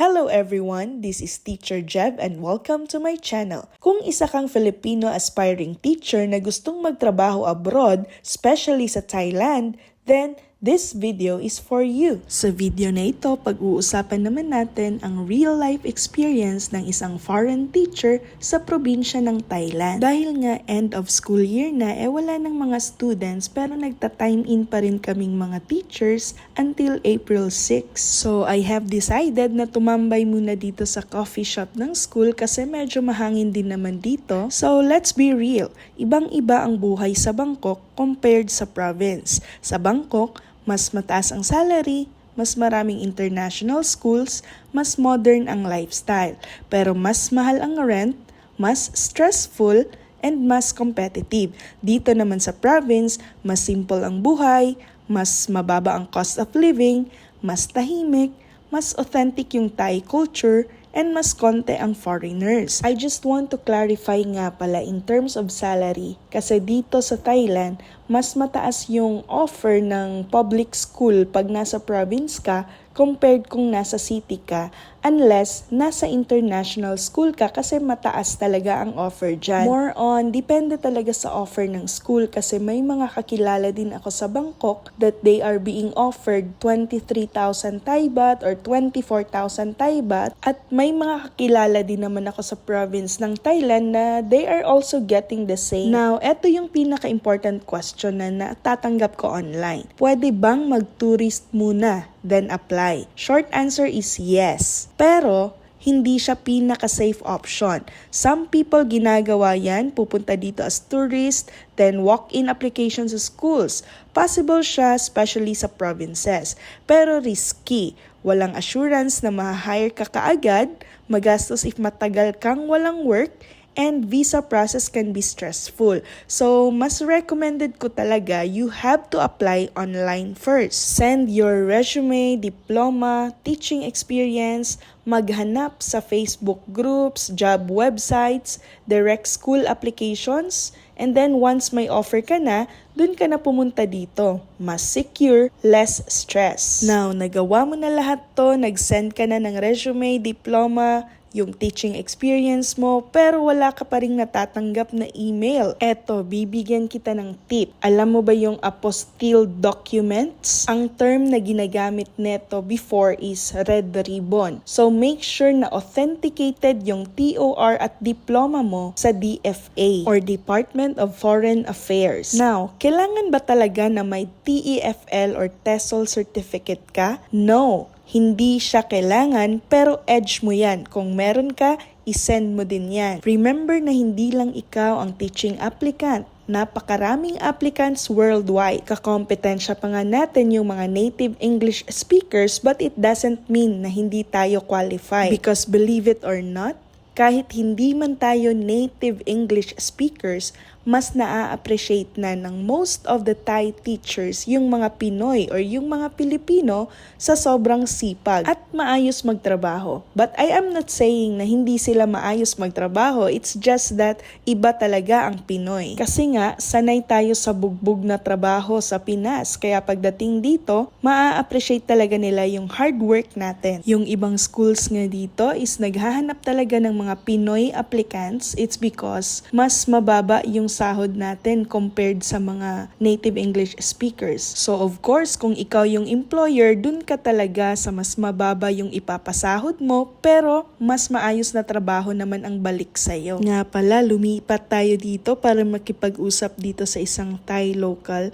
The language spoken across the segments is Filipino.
Hello everyone, this is Teacher Jeb and welcome to my channel. Kung isa kang Filipino aspiring teacher na gustong magtrabaho abroad, especially sa Thailand, then this video is for you. Sa video na ito, pag-uusapan naman natin ang real-life experience ng isang foreign teacher sa probinsya ng Thailand. Dahil nga end of school year na, wala ng mga students pero nagta-time in pa rin kaming mga teachers until April 6. So I have decided na tumambay muna dito sa coffee shop ng school kasi medyo mahangin din naman dito. So let's be real, ibang-iba ang buhay sa Bangkok compared sa province. Sa Bangkok, mas mataas ang salary, mas maraming international schools, mas modern ang lifestyle. Pero mas mahal ang rent, mas stressful, and mas competitive. Dito naman sa province, mas simple ang buhay, mas mababa ang cost of living, mas tahimik, mas authentic yung Thai culture, and mas konti ang foreigners. I just want to clarify nga pala in terms of salary kasi dito sa Thailand, mas mataas yung offer ng public school pag nasa province ka compared kung nasa city ka unless nasa international school ka kasi mataas talaga ang offer dyan. More on, depende talaga sa offer ng school kasi may mga kakilala din ako sa Bangkok that they are being offered 23,000 Thai baht or 24,000 Thai baht at may mga kakilala din naman ako sa province ng Thailand na they are also getting the same. Now, eto yung pinaka-important question na natatanggap ko online. Pwede bang mag-tourist muna then apply? Short answer is yes. Pero, hindi siya pinaka-safe option. Some people ginagawa yan, pupunta dito as tourist, then walk-in applications sa schools. Possible siya, especially sa provinces. Pero risky. Walang assurance na ma-hire ka kaagad, magastos if matagal kang walang work, and visa process can be stressful. So, mas recommended ko talaga, you have to apply online first. Send your resume, diploma, teaching experience, maghanap sa Facebook groups, job websites, direct school applications, and then once may offer ka na, dun ka na pumunta dito. Mas secure, less stress. Now, nagawa mo na lahat to, nag-send ka na ng resume, diploma, yung teaching experience mo, pero wala ka pa rin natatanggap na email. Eto, bibigyan kita ng tip. Alam mo ba yung apostille documents? Ang term na ginagamit neto before is red ribbon. So, make sure na authenticated yung TOR at diploma mo sa DFA or Department of Foreign Affairs. Now, kailangan ba talaga na may TEFL or TESOL certificate ka? No. Hindi siya kailangan, pero edge mo yan. Kung meron ka, isend mo din yan. Remember na hindi lang ikaw ang teaching applicant. Napakaraming applicants worldwide. Kakompetensya pa nga natin yung mga native English speakers, but it doesn't mean na hindi tayo qualified. Because believe it or not, kahit hindi man tayo native English speakers, mas naa-appreciate na ng most of the Thai teachers yung mga Pinoy or yung mga Pilipino sa sobrang sipag at maayos magtrabaho. But I am not saying na hindi sila maayos magtrabaho, it's just that iba talaga ang Pinoy. Kasi nga, sanay tayo sa bugbog na trabaho sa Pinas, kaya pagdating dito, maa-appreciate talaga nila yung hard work natin. Yung ibang schools nga dito is naghahanap talaga ng mga Pinoy applicants, it's because mas mababa yung sahod natin compared sa mga native English speakers. So of course, kung ikaw yung employer, dun ka talaga sa mas mababa yung ipapasahod mo, pero mas maayos na trabaho naman ang balik sa'yo. Nga pala, lumipat tayo dito para makipag-usap dito sa isang Thai local.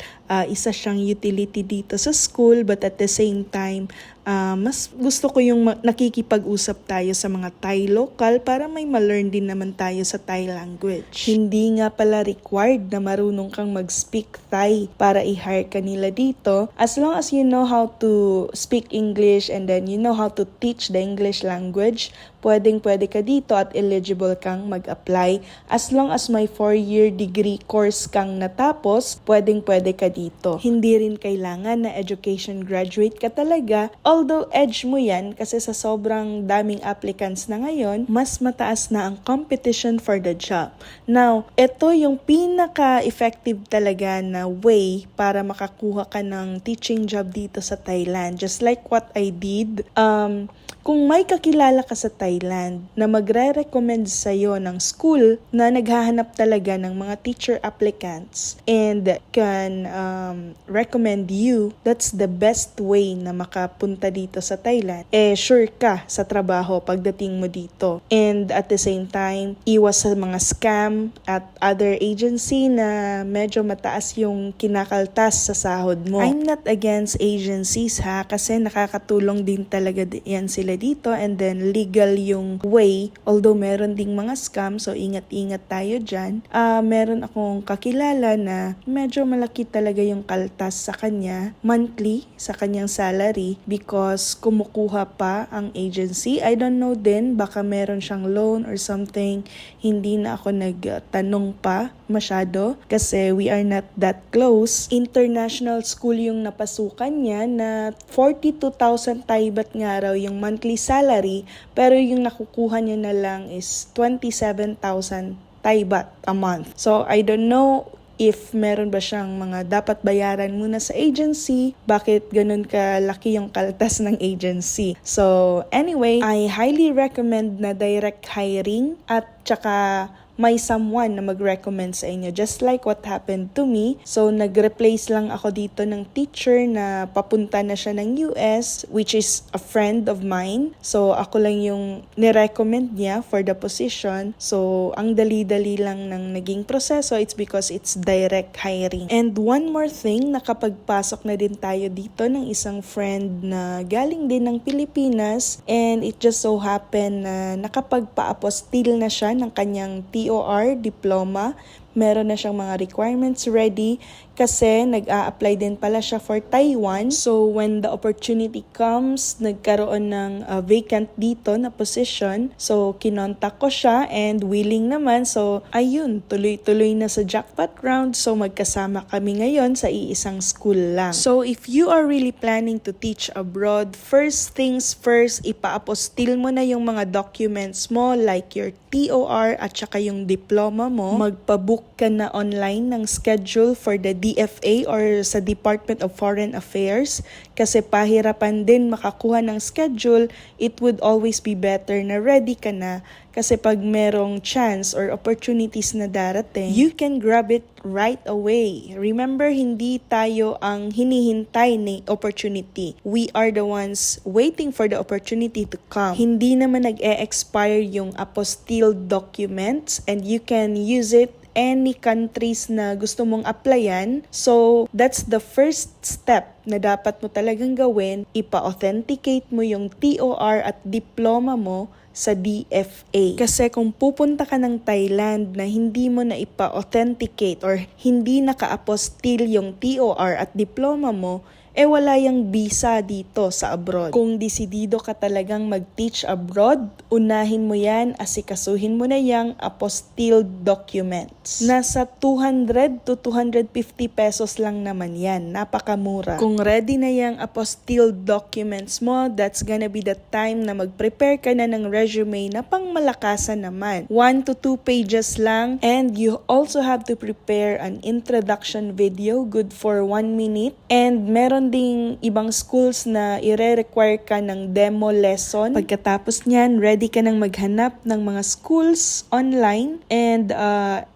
Isa siyang utility dito sa school, but at the same time, mas gusto ko yung nakikipag-usap tayo sa mga Thai local para may ma-learn din naman tayo sa Thai language. Hindi nga pala required na marunong kang mag-speak Thai para i-hire ka nila dito. As long as you know how to speak English and then you know how to teach the English language, pwede ka dito at eligible kang mag-apply. As long as may 4-year degree course kang natapos, pwede ka dito. Hindi rin kailangan na education graduate ka talaga, although edge mo yan kasi sa sobrang daming applicants na ngayon, mas mataas na ang competition for the job. Now, ito yung pinaka-effective talaga na way para makakuha ka ng teaching job dito sa Thailand. Just like what I did, kung may kakilala ka sa Thailand na magre-recommend sa'yo ng school na naghahanap talaga ng mga teacher applicants and can recommend you, that's the best way na makapunta dito sa Thailand. Sure ka sa trabaho pagdating mo dito. And at the same time, iwas sa mga scam at other agency na medyo mataas yung kinakaltas sa sahod mo. I'm not against agencies ha, kasi nakakatulong din talaga yan sila dito, and then legal yung way, although meron ding mga scam, so ingat-ingat tayo dyan. Meron akong kakilala na medyo malaki talaga yung kaltas sa kanya monthly sa kanyang salary because kumukuha pa ang agency. I don't know din, baka meron siyang loan or something. Hindi na ako nagtanong pa masyado kasi we are not that close. International school yung napasukan niya na 42,000 Thai baht nga raw yung monthly salary, pero yung nakukuha niya na lang is 27,000 Thai baht a month. So I don't know if meron ba siyang mga dapat bayaran muna sa agency, bakit ganun kalaki yung kaltas ng agency. So anyway, I highly recommend na direct hiring at tsaka may someone na mag-recommend sa inyo. Just like what happened to me. So, nag-replace lang ako dito ng teacher na papunta na siya ng US, which is a friend of mine. So, ako lang yung nirecommend niya for the position. So, ang dali-dali lang ng naging proseso, it's because it's direct hiring. And one more thing, nakapagpasok na din tayo dito ng isang friend na galing din ng Pilipinas, and it just so happened na nakapagpa-apostil na siya ng kanyang TOR diploma. Meron na siyang mga requirements ready kasi nag-a-apply din pala siya for Taiwan. So when the opportunity comes, nagkaroon ng vacant dito na position. So kinontak ko siya and willing naman. So ayun, tuloy-tuloy na sa jackpot round. So magkasama kami ngayon sa iisang school lang. So if you are really planning to teach abroad, first things first, ipa-apostil mo na yung mga documents mo like your TOR at saka yung diploma mo. Magpa-book ka na online ng schedule for the DFA or sa Department of Foreign Affairs kasi pahirapan din makakuha ng schedule. It would always be better na ready ka na kasi pag merong chance or opportunities na darating, you can grab it right away. Remember, hindi tayo ang hinihintay ni opportunity. We are the ones waiting for the opportunity to come. Hindi naman nag-e-expire yung apostilled documents and you can use it any countries na gusto mong applyan. So, that's the first step na dapat mo talagang gawin. Ipa-authenticate mo yung TOR at diploma mo sa DFA. Kasi kung pupunta ka ng Thailand na hindi mo na ipa-authenticate or hindi naka-apostil yung TOR at diploma mo, wala yung visa dito sa abroad. Kung desidido ka talagang mag-teach abroad, unahin mo yan, asikasuhin mo na yung apostilled documents. Nasa 200 to 250 pesos lang naman yan. Napakamura. Kung ready na yung apostilled documents mo, that's gonna be the time na mag-prepare ka na ng resume na pangmalakasan naman. 1 to 2 pages lang, and you also have to prepare an introduction video, good for 1 minute, and meron ding ibang schools na ire-require ka ng demo lesson. Pagkatapos niyan, ready ka nang maghanap ng mga schools online and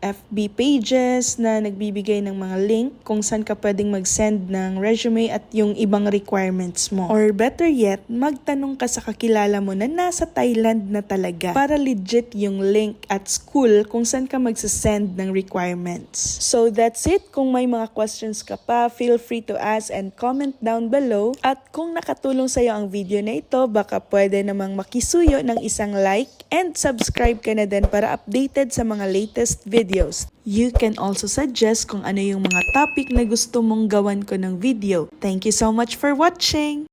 FB pages na nagbibigay ng mga link kung saan ka pwedeng mag-send ng resume at yung ibang requirements mo. Or better yet, magtanong ka sa kakilala mo na nasa Thailand na talaga para legit yung link at school kung saan ka mag-send ng requirements. So that's it. Kung may mga questions ka pa, feel free to ask and comment down below. At kung nakatulong sa'yo ang video na ito, baka pwede namang makisuyo ng isang like and subscribe ka na din para updated sa mga latest videos. You can also suggest kung ano yung mga topic na gusto mong gawan ko ng video. Thank you so much for watching!